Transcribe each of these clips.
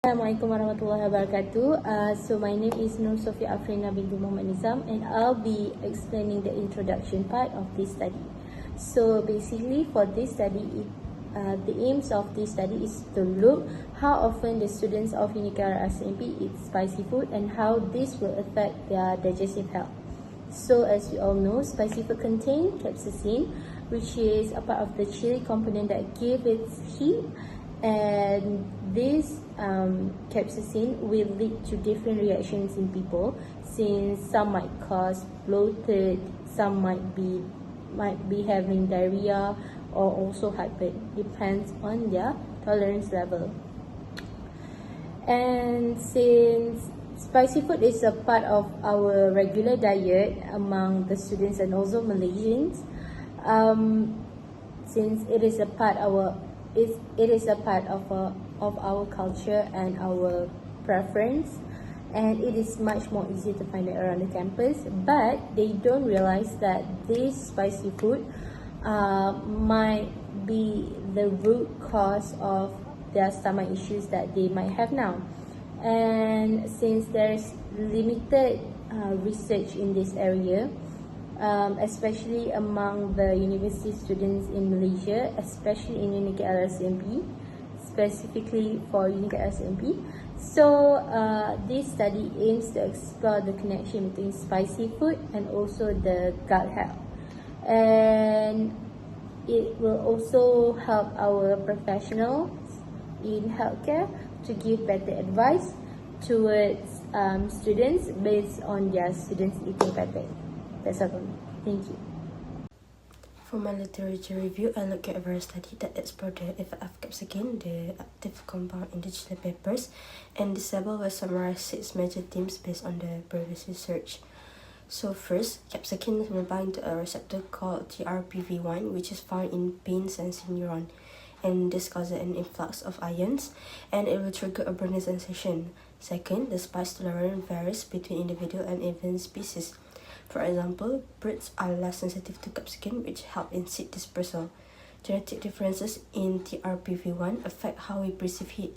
Assalamualaikum warahmatullahi wabarakatuh. So my name is Nur Sofia Afrina binti Muhammad Nizam, and I'll be explaining the introduction part of this study. So basically for this study, the aims of this study is to look how often the students of Unikara RCMP eat spicy food and how this will affect their digestive health. So as we all know, spicy food contain capsaicin, which is a part of the chili component that gives it heat, and this capsaicin will lead to different reactions in people, since some might cause bloated, some might be having diarrhea or also heartburn, depends on their tolerance level. And since spicy food is a part of our regular diet among the students and also Malaysians, since it is a part of our culture and our preference, and it is much more easy to find it around the campus, but they don't realize that this spicy food might be the root cause of their stomach issues that they might have now. And since there's limited research in this area, especially among the university students in Malaysia, especially in UNIKAR RCMP, specifically for UNIKAR RCMP. So this study aims to explore the connection between spicy food and also the gut health, and it will also help our professionals in healthcare to give better advice towards students based on their students' eating pattern. That's all from me. Thank you. For my literature review, I look at various studies that explore the effect of capsaicin, the active compound in the chili peppers, and this table will summarize 6 major themes based on the previous research. So first, capsaicin will bind to a receptor called TRPV1, which is found in pain-sensing neuron, and this causes an influx of ions, and it will trigger a burning sensation. Second, the spice tolerance varies between individual and even species. For example, birds are less sensitive to capsaicin, which help in seed dispersal. Genetic differences in TRPV1 affect how we perceive heat.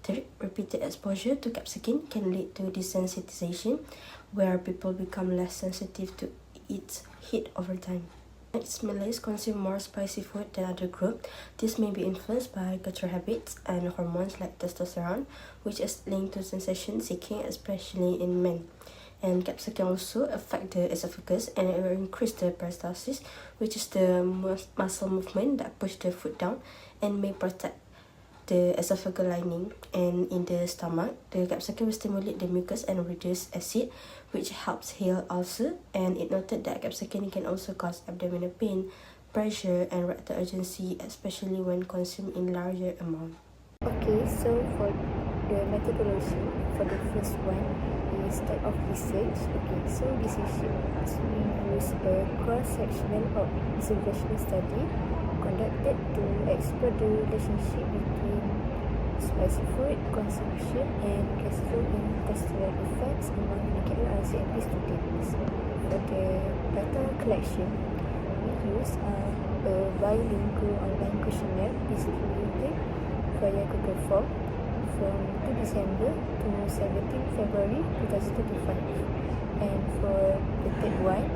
Third, repeated exposure to capsaicin can lead to desensitization, where people become less sensitive to its heat over time. Next, Malays consume more spicy food than other groups. This may be influenced by cultural habits and hormones like testosterone, which is linked to sensation seeking, especially in men. And capsaicin also affect the esophagus, and it will increase the peristalsis, which is the muscle movement that push the food down and may protect the esophageal lining. And in the stomach, the capsaicin will stimulate the mucus and reduce acid, which helps heal ulcer. And it noted that capsaicin can also cause abdominal pain, pressure, and rectal urgency, especially when consumed in larger amount. Okay, so for the methodology for the first one is type of research. Okay, so this is we use a cross-sectional observational study conducted to explore the relationship between spicy food consumption and gastrointestinal effects among UNIKAR RCMP students. For the data collection, we use a bilingual online questionnaire distributed via Google Form from 2 December to 17 February 2025. And for the third one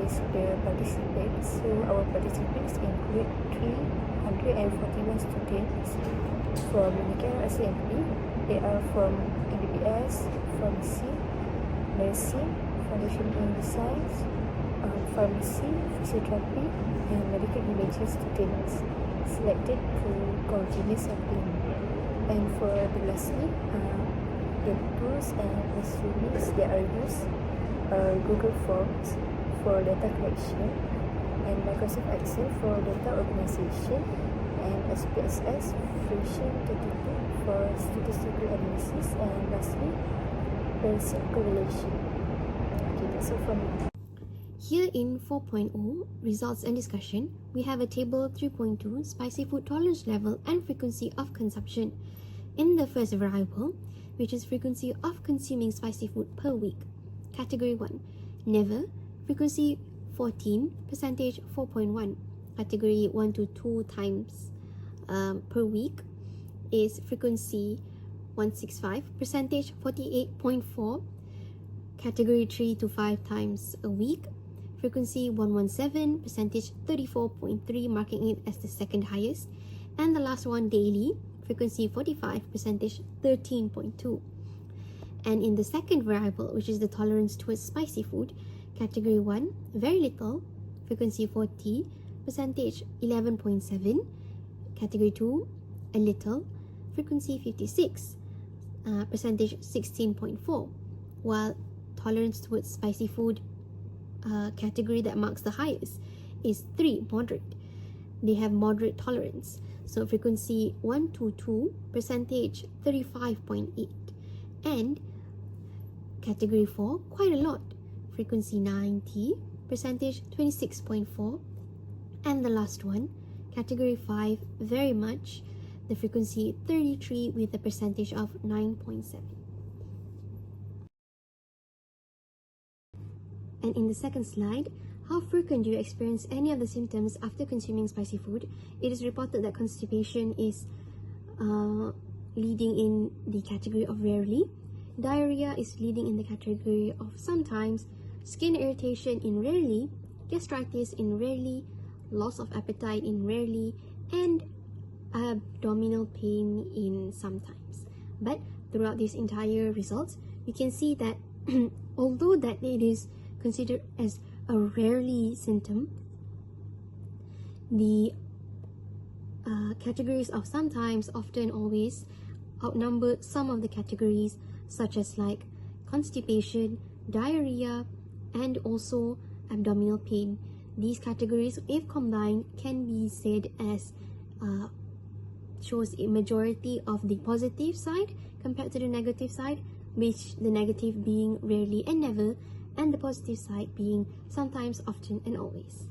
is the participants. So our participants include 341 students from UNIKAR RCMP. They are from MBBS, Pharmacy, Nursing, Foundation in Science, Pharmacy, Physiotherapy, and Medical Imaging students selected through continuous sampling. And for the lastly, the tools and instruments that are used are Google Forms for data collection, and Microsoft Excel for data organization, and SPSS Fusion 32 for statistical analysis, and lastly, Bayesian correlation. Okay, that's all from me. Here in 4.0, results and discussion, we have a table 3.2, spicy food tolerance level and frequency of consumption. In the first variable, which is frequency of consuming spicy food per week. Category 1, never, frequency 14, percentage 4.1. Category 1 to 2 times per week is frequency 165, percentage 48.4, category 3 to 5 times a week, frequency 117, percentage 34.3, marking it as the second highest, and the last one, daily, frequency 45, percentage 13.2. And in the second variable, which is the tolerance towards spicy food, category 1, very little, frequency 40, percentage 11.7, category 2, a little, frequency 56, percentage 16.4, while tolerance towards spicy food category that marks the highest is 3, moderate. They have moderate tolerance, so frequency 1 to 2, percentage 35.8, and category 4, quite a lot, frequency 90, percentage 26.4, and the last one, category 5, very much, the frequency 33 with a percentage of 9.7. And in the second slide, how frequent do you experience any of the symptoms after consuming spicy food? It is reported that constipation is leading in the category of rarely, diarrhea is leading in the category of sometimes, skin irritation in rarely, gastritis in rarely, loss of appetite in rarely, and abdominal pain in sometimes. But throughout these entire results, we can see that although that it is considered as a rarely symptom, the categories of sometimes, often, always outnumber some of the categories such as like constipation, diarrhea, and also abdominal pain. These categories, if combined, can be said as shows a majority of the positive side compared to the negative side, which the negative being rarely and never, and the positive side being sometimes, often, and always.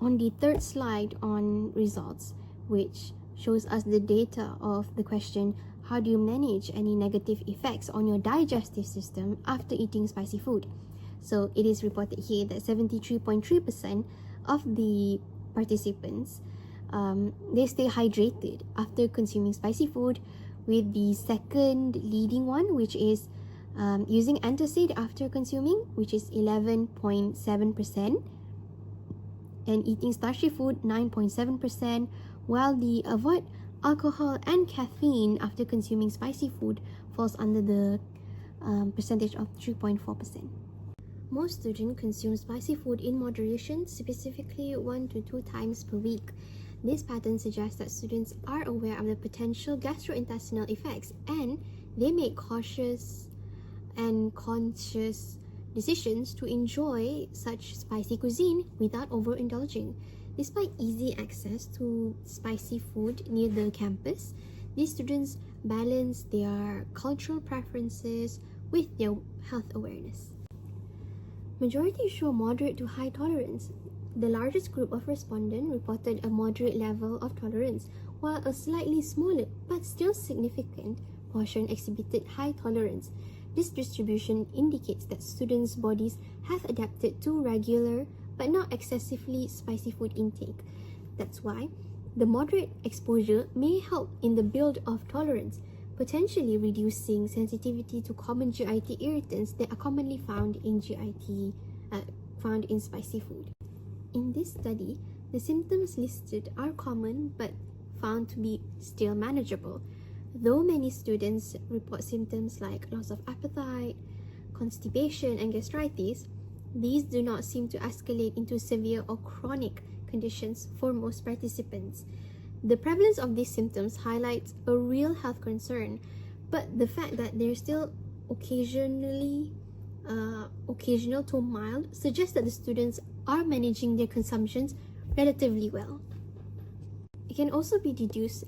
On the third slide on results, which shows us the data of the question, how do you manage any negative effects on your digestive system after eating spicy food? So it is reported here that 73.3% of the participants they stay hydrated after consuming spicy food, with the second leading one, which is using antacid after consuming, which is 11.7%, and eating starchy food 9.7%, while the avoid alcohol and caffeine after consuming spicy food falls under the percentage of 3.4%. Most students consume spicy food in moderation, specifically 1 to 2 times per week. This pattern suggests that students are aware of the potential gastrointestinal effects, and they make cautious and conscious decisions to enjoy such spicy cuisine without overindulging. Despite easy access to spicy food near the campus, these students balance their cultural preferences with their health awareness. Majority show moderate to high tolerance. The largest group of respondents reported a moderate level of tolerance, while a slightly smaller but still significant portion exhibited high tolerance. This distribution indicates that students' bodies have adapted to regular but not excessively spicy food intake. That's why the moderate exposure may help in the build of tolerance, potentially reducing sensitivity to common GIT irritants that are commonly found in spicy food. In this study, the symptoms listed are common but found to be still manageable. Though many students report symptoms like loss of appetite, constipation, and gastritis, these do not seem to escalate into severe or chronic conditions for most participants. The prevalence of these symptoms highlights a real health concern, but the fact that they're still occasional to mild suggests that the students are managing their consumptions relatively well. It can also be deduced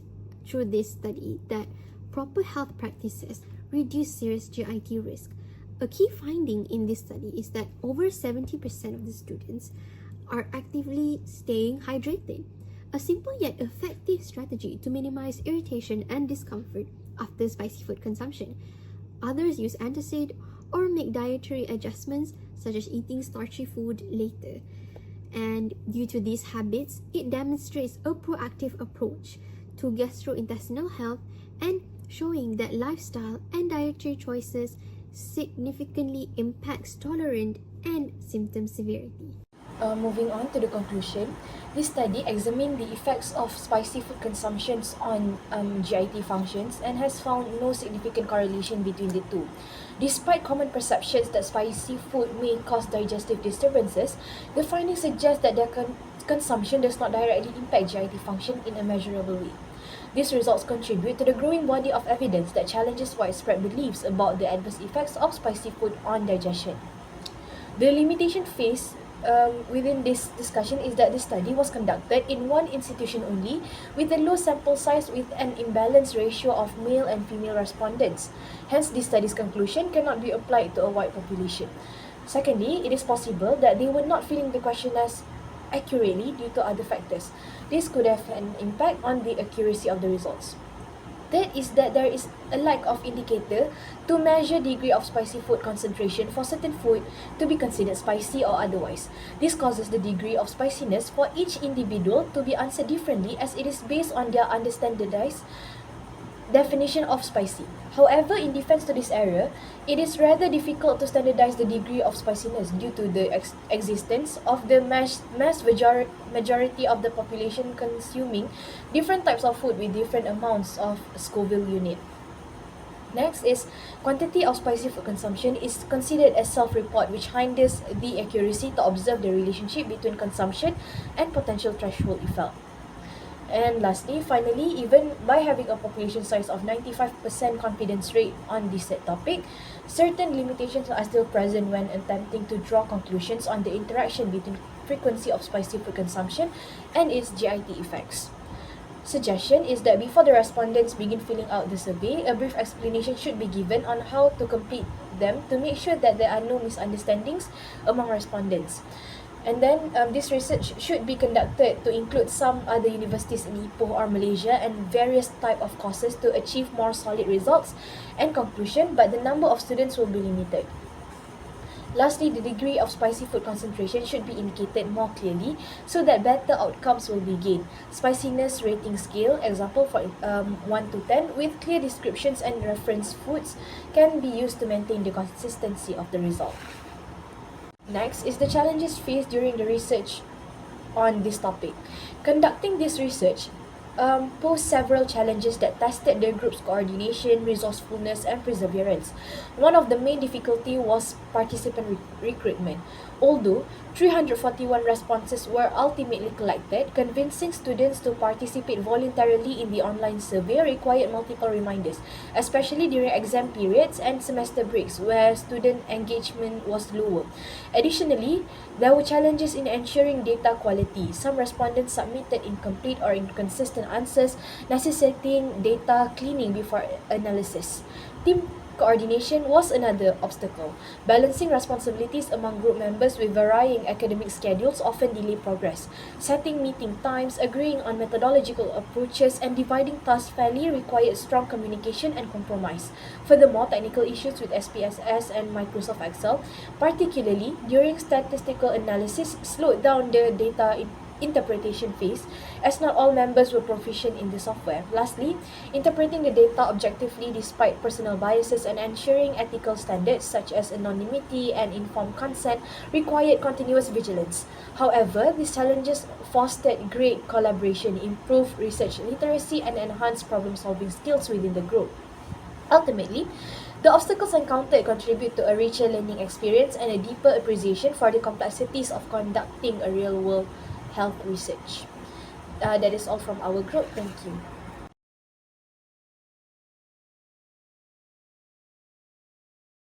through this study that proper health practices reduce serious GIT risk. A key finding in this study is that over 70% of the students are actively staying hydrated, a simple yet effective strategy to minimize irritation and discomfort after spicy food consumption. Others use antacid or make dietary adjustments such as eating starchy food later. And due to these habits, it demonstrates a proactive approach to gastrointestinal health and showing that lifestyle and dietary choices significantly impacts tolerance and symptom severity. Moving on to the conclusion, this study examined the effects of spicy food consumptions on GIT functions and has found no significant correlation between the two. Despite common perceptions that spicy food may cause digestive disturbances, the findings suggest that their consumption does not directly impact GIT function in a measurable way. These results contribute to the growing body of evidence that challenges widespread beliefs about the adverse effects of spicy food on digestion. The limitation faced within this discussion is that the study was conducted in one institution only, with a low sample size with an imbalanced ratio of male and female respondents. Hence, this study's conclusion cannot be applied to a wide population. Secondly, it is possible that they were not filling the questionnaires accurately due to other factors. This could have an impact on the accuracy of the results. Third is that there is a lack of indicator to measure degree of spicy food concentration for certain food to be considered spicy or otherwise. This causes the degree of spiciness for each individual to be answered differently, as it is based on their unstandardized definition of spicy. However, in defense to this error, it is rather difficult to standardize the degree of spiciness due to the existence of the mass majority of the population consuming different types of food with different amounts of Scoville unit. Next is quantity of spicy food consumption is considered as self-report, which hinders the accuracy to observe the relationship between consumption and potential threshold effect. And lastly, finally, even by having a population size of 95% confidence rate on this said topic, certain limitations are still present when attempting to draw conclusions on the interaction between frequency of spicy food consumption and its GIT effects. Suggestion is that before the respondents begin filling out the survey, a brief explanation should be given on how to complete them to make sure that there are no misunderstandings among respondents. And then this research should be conducted to include some other universities in Ipoh or Malaysia and various type of courses to achieve more solid results and conclusion, but the number of students will be limited. Lastly, the degree of spicy food concentration should be indicated more clearly so that better outcomes will be gained. Spiciness rating scale, example for 1 to 10, with clear descriptions and reference foods can be used to maintain the consistency of the result. Next is the challenges faced during the research on this topic. Conducting this research posed several challenges that tested the group's coordination, resourcefulness, and perseverance. One of the main difficulty was participant recruitment. Although 341 responses were ultimately collected, convincing students to participate voluntarily in the online survey required multiple reminders, especially during exam periods and semester breaks where student engagement was lower. Additionally, there were challenges in ensuring data quality. Some respondents submitted incomplete or inconsistent answers, necessitating data cleaning before analysis. Team coordination was another obstacle. Balancing responsibilities among group members with varying academic schedules often delay progress. Setting meeting times, agreeing on methodological approaches, and dividing tasks fairly required strong communication and compromise. Furthermore, technical issues with SPSS and Microsoft Excel, particularly during statistical analysis, slowed down the data interpretation phase, as not all members were proficient in the software. Lastly, interpreting the data objectively despite personal biases and ensuring ethical standards such as anonymity and informed consent required continuous vigilance. However, these challenges fostered great collaboration, improved research literacy, and enhanced problem-solving skills within the group. Ultimately, the obstacles encountered contribute to a richer learning experience and a deeper appreciation for the complexities of conducting a real-world health research. That is all from our group. Thank you.